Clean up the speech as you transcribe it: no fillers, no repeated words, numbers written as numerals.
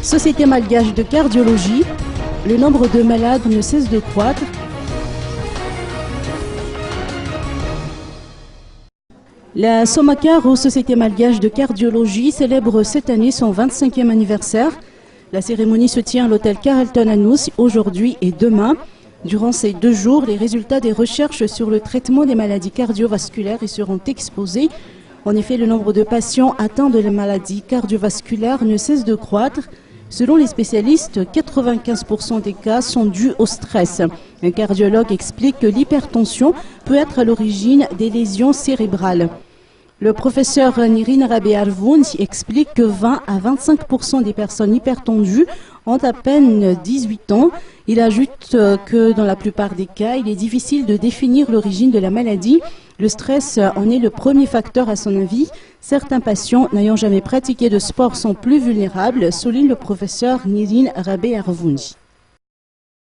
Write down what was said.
Société malgache de cardiologie, le nombre de malades ne cesse de croître. La Somakar, ou Société malgache de cardiologie, célèbre cette année son 25e anniversaire. La cérémonie se tient à l'hôtel Carlton à Nuus aujourd'hui et demain. Durant ces 2 jours, les résultats des recherches sur le traitement des maladies cardiovasculaires y seront exposés. En effet, le nombre de patients atteints de la maladie cardiovasculaire ne cesse de croître. Selon les spécialistes, 95% des cas sont dus au stress. Un cardiologue explique que l'hypertension peut être à l'origine des lésions cérébrales. Le professeur Nirine Rabe-Arvoun explique que 20 à 25% des personnes hypertendues ont à peine 18 ans. Il ajoute que dans la plupart des cas, il est difficile de définir l'origine de la maladie. Le stress en est le premier facteur à son avis. Certains patients n'ayant jamais pratiqué de sport sont plus vulnérables, souligne le professeur Nirine Rabe-Arvoun.